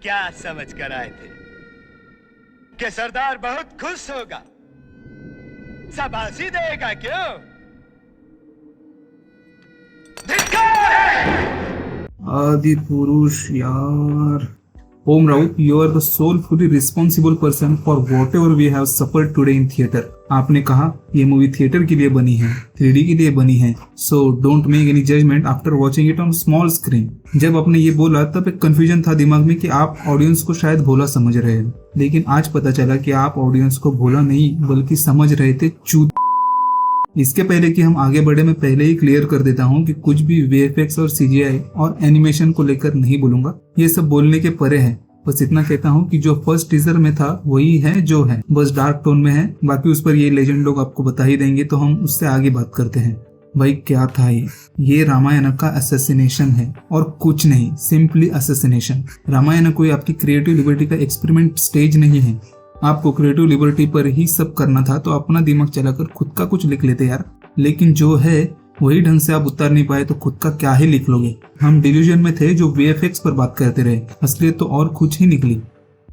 क्या समझ कर आए थे कि सरदार बहुत खुश होगा, शाबाशी देगा? क्यों? धिक्कार है। आदि पुरुष यार। ओम Raut, you are the soulfully responsible person for whatever we have suffered today in theater. आपने कहा ये मूवी थिएटर के लिए बनी है, 3D के लिए बनी है, so don't make any judgment after watching it on small screen. जब आपने ये बोला तब एक कंफ्यूजन था दिमाग में कि आप ऑडियंस को शायद भोला समझ रहे हैं, लेकिन आज पता चला कि आप ऑडियंस को भोला नहीं बल्कि समझ रहे थे चूत। इसके पहले कि हम आगे बढ़े, मैं पहले ही क्लियर कर देता हूँ कि कुछ भी VFX और CGI और एनिमेशन को लेकर नहीं बोलूंगा, ये सब बोलने के परे है। बस इतना कहता हूँ कि जो फर्स्ट टीजर में था वही है जो है, बस डार्क टोन में है, बाकी उस पर ये लेजेंड लोग आपको बता ही देंगे, तो हम उससे आगे बात करते हैं। भाई क्या था ये रामायण का असैसिनेशन है और कुछ नहीं, सिंपली असैसिनेशन। रामायण कोई आपकी क्रिएटिव लिबर्टी का एक्सपेरिमेंट स्टेज नहीं है। आपको क्रिएटिव लिबर्टी पर ही सब करना था तो अपना दिमाग चलाकर खुद का कुछ लिख लेते यार, लेकिन जो है वही ढंग से आप उतार नहीं पाए तो खुद का क्या ही लिख लोगे। हम डिल्यूजन में थे जो VFX पर बात करते रहे, असलियत तो और कुछ ही निकली।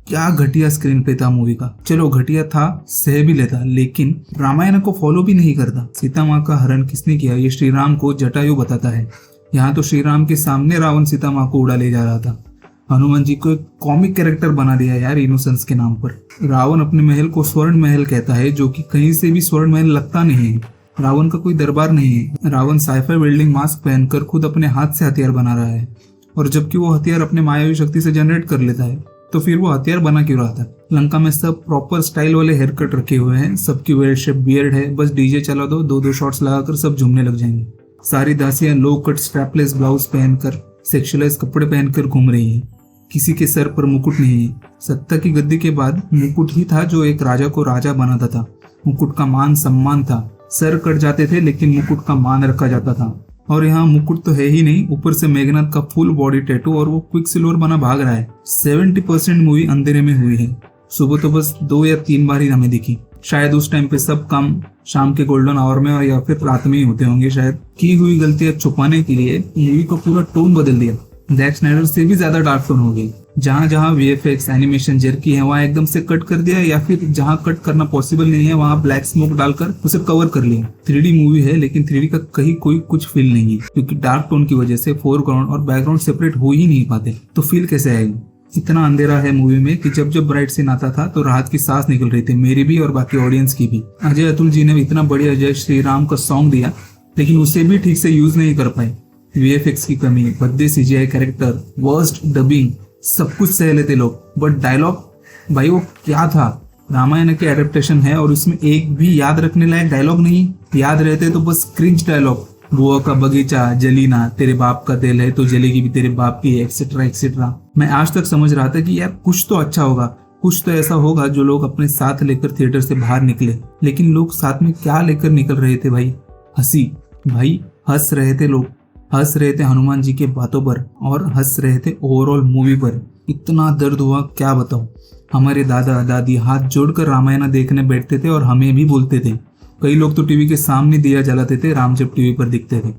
क्या घटिया स्क्रीन प्ले था मूवी का। चलो घटिया था, सह भी लेता, लेकिन रामायण को फॉलो भी नहीं करता। सीता माँ का हरण किसने किया ये श्री राम को जटायु बताता है। यहाँ तो श्री राम के सामने रावण सीता माँ को उड़ा ले जा रहा था। हनुमान जी को एक कॉमिक कैरेक्टर बना दिया यार इनोसेंस के नाम पर। रावण अपने महल को स्वर्ण महल कहता है, जो कि कहीं से भी स्वर्ण महल लगता नहीं है। रावण का कोई दरबार नहीं है। रावण साइफाई वेल्डिंग मास्क पहनकर खुद अपने हाथ से हथियार बना रहा है, और जबकि वो हथियार अपने मायावी शक्ति से जनरेट कर लेता है, तो फिर वो हथियार बना क्यों रहा था। लंका में सब प्रॉपर स्टाइल वाले हेयर कट रखे हुए हैं, सबकी वेल शेप बियर्ड है, बस डीजे चला दो, दो शॉट्स लगाकर सब झूमने लग जाएंगे। सारी दासियां लो कट स्ट्रैपलेस ब्लाउज पहनकर सेक्सुअलाइज कपड़े पहनकर घूम रही है। किसी के सर पर मुकुट नहीं है। सत्ता की गद्दी के बाद मुकुट ही था जो एक राजा को राजा बनाता था। मुकुट का मान सम्मान था। सर कट जाते थे लेकिन मुकुट का मान रखा जाता था। और यहाँ मुकुट तो है ही नहीं, ऊपर से मेघनाथ का फुल बॉडी टैटू और वो क्विक सिल्वर बना भाग रहा है। 70% मूवी अंधेरे में हुई है। सुबह तो बस 2 या 3 बार ही हमें दिखी। शायद उस टाइम पे सब काम शाम के गोल्डन आवर में और या फिर रात में ही होते होंगे। शायद की हुई गलतियां छुपाने के लिए मूवी का पूरा टोन बदल दिया। जैक स्नाइडर से भी ज्यादा डार्क टोन हो गई। जहाँ जहाँ VFX एनिमेशन जर्की है वहाँ एकदम से कट कर दिया, या फिर जहाँ कट करना पॉसिबल नहीं है वहाँ ब्लैक स्मोक डालकर उसे कवर कर लिया। 3D मूवी है लेकिन 3D का कहीं कोई कुछ फील नहीं है, क्योंकि डार्क टोन की वजह से फोरग्राउंड और बैकग्राउंड सेपरेट हो ही नहीं पाते, तो फील कैसे आएगी। इतना अंधेरा है मूवी में कि जब जब ब्राइट सीन आता था तो राहत की सांस निकल रही थी, मेरी भी और बाकी ऑडियंस की भी। अजय अतुल जी ने इतना बढ़िया जय श्री राम का सॉन्ग दिया, लेकिन उसे भी ठीक से यूज नहीं कर पाए। VFX की कमी, भद्दे CGI कैरेक्टर, वर्स्ट डबिंग, सब कुछ सह लेते लोग, बट डायलॉग भाई वो क्या था। रामायण के एडेप्टेशन है और उसमें एक भी याद रखने लायक डायलॉग नहीं। याद रहते तो बस क्रिंज डायलॉग, बुआ का बगीचा जली ना, तेरे बाप का दिल है तो जलेगी भी तेरे बाप की, एक्सेट्रा एक्सेट्रा। मैं आज तक समझ रहा था कि यार कुछ तो अच्छा होगा, कुछ तो ऐसा होगा जो लोग अपने साथ लेकर थिएटर से बाहर निकले, लेकिन लोग साथ में क्या लेकर निकल रहे थे भाई? हंसी। भाई हंस रहे थे लोग, हंस रहे थे हनुमान जी के बातों पर और हंस रहे थे ओवरऑल मूवी पर। इतना दर्द हुआ क्या बताऊं। हमारे दादा दादी हाथ जोड़कर रामायण देखने बैठते थे और हमें भी बोलते थे। कई लोग तो टीवी के सामने दिया जलाते थे राम जब टीवी पर दिखते थे,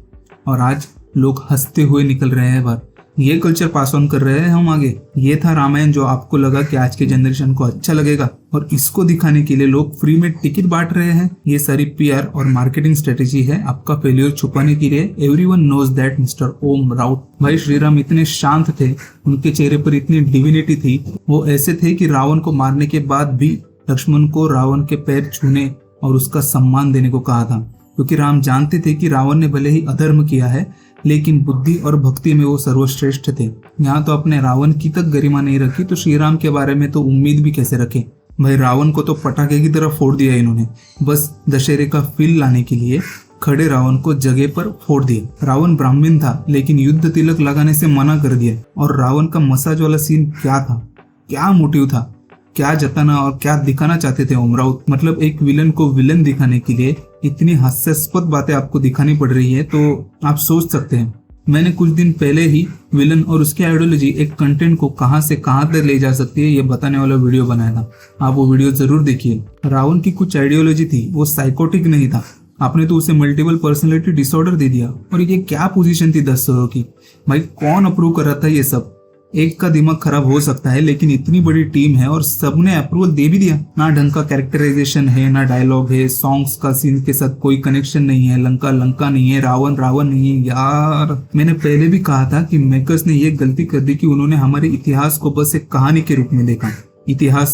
और आज लोग हंसते हुए निकल रहे हैं बाहर। ये कल्चर पास ऑन कर रहे हैं हम आगे। ये था रामायण जो आपको लगा कि आज के जनरेशन को अच्छा लगेगा, और इसको दिखाने के लिए लोग फ्री में टिकट बांट रहे हैं। ये सारी PR और मार्केटिंग स्ट्रेटेजी है आपका फेलियर छुपाने के लिए। एवरीवन नोज दैट मिस्टर ओम राउत। भाई श्रीराम इतने शांत थे, उनके चेहरे पर इतनी डिविनिटी थी। वो ऐसे थे कि रावण को मारने के बाद भी लक्ष्मण को रावण के पैर छूने और उसका सम्मान देने को कहा था, क्योंकि राम जानते थे कि रावण ने भले ही अधर्म किया है लेकिन बुद्धि और भक्ति में वो सर्वश्रेष्ठ थे। यहाँ तो अपने रावण की तक गरिमा नहीं रखी, तो श्री राम के बारे में तो उम्मीद भी कैसे रखे। भाई रावण को तो पटाखे की तरह फोड़ दिया इन्होंने, बस दशहरे का फील लाने के लिए खड़े रावण को जगह पर फोड़ दिया। रावण ब्राह्मण था लेकिन युद्ध तिलक लगाने से मना कर दिया। और रावण का मसाज वाला सीन क्या था, क्या मोटिव था, क्या जताना और क्या दिखाना चाहते थे ओम राउत। मतलब एक विलन को विलन दिखाने के लिए इतनी हास्यास्पद बातें आपको दिखानी पड़ रही है, तो आप सोच सकते हैं। मैंने कुछ दिन पहले ही विलन और उसकी आइडियोलॉजी एक कंटेंट को कहां से कहां तक ले जा सकती है ये बताने वाला वीडियो बनाया था, आप वो वीडियो जरूर देखिए। रावण की कुछ आइडियोलॉजी थी, वो साइकोटिक नहीं था, आपने तो उसे मल्टीपल पर्सनैलिटी डिसऑर्डर दे दिया। और ये क्या पोजीशन थी 10 की? भाई कौन अप्रूव कर रहा था ये सब? एक का दिमाग खराब हो सकता है, लेकिन इतनी बड़ी टीम है और सबने अप्रूवल दे भी दिया। ना ढंग का कैरेक्टराइजेशन है, ना डायलॉग है, सॉन्ग्स का सीन के साथ कोई कनेक्शन नहीं है, लंका लंका नहीं है, रावण रावण नहीं है। यार मैंने पहले भी कहा था कि मेकर्स ने ये गलती कर दी कि उन्होंने हमारे इतिहास को बस एक कहानी के रूप में देखा। इतिहास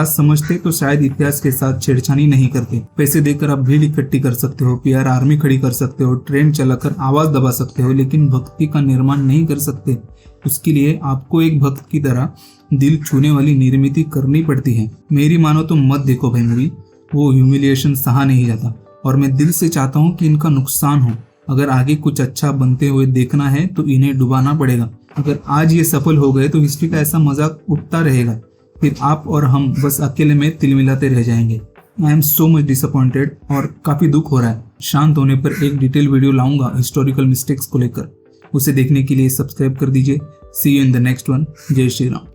समझते तो शायद इतिहास के साथ छेड़छानी नहीं करते। पैसे देकर आप भीड़ इकट्ठी कर सकते हो, पीआर आर्मी खड़ी कर सकते हो, ट्रेन चलाकर आवाज दबा सकते हो, लेकिन भक्ति का निर्माण नहीं कर सकते। उसके लिए आपको एक भक्त की तरह दिल छूने वाली निर्मित करनी पड़ती है। मेरी मानो तो मत देखो भाई मूवी, वो ह्यूमिलिएशन सहा नहीं जाता और मैं दिल से चाहता हूँ कि इनका नुकसान हो। अगर आगे कुछ अच्छा बनते हुए देखना है तो इन्हें डुबाना पड़ेगा। अगर आज ये सफल हो गए तो हिस्ट्री का ऐसा मजाक उठता रहेगा, फिर आप और हम बस अकेले में तिलमिलाते रह जाएंगे। I am so much disappointed और काफी दुख हो रहा है। शांत होने पर एक डिटेल वीडियो लाऊंगा हिस्टोरिकल मिस्टेक्स को लेकर, उसे देखने के लिए सब्सक्राइब कर दीजिए। See you in the next one. जय श्री राम।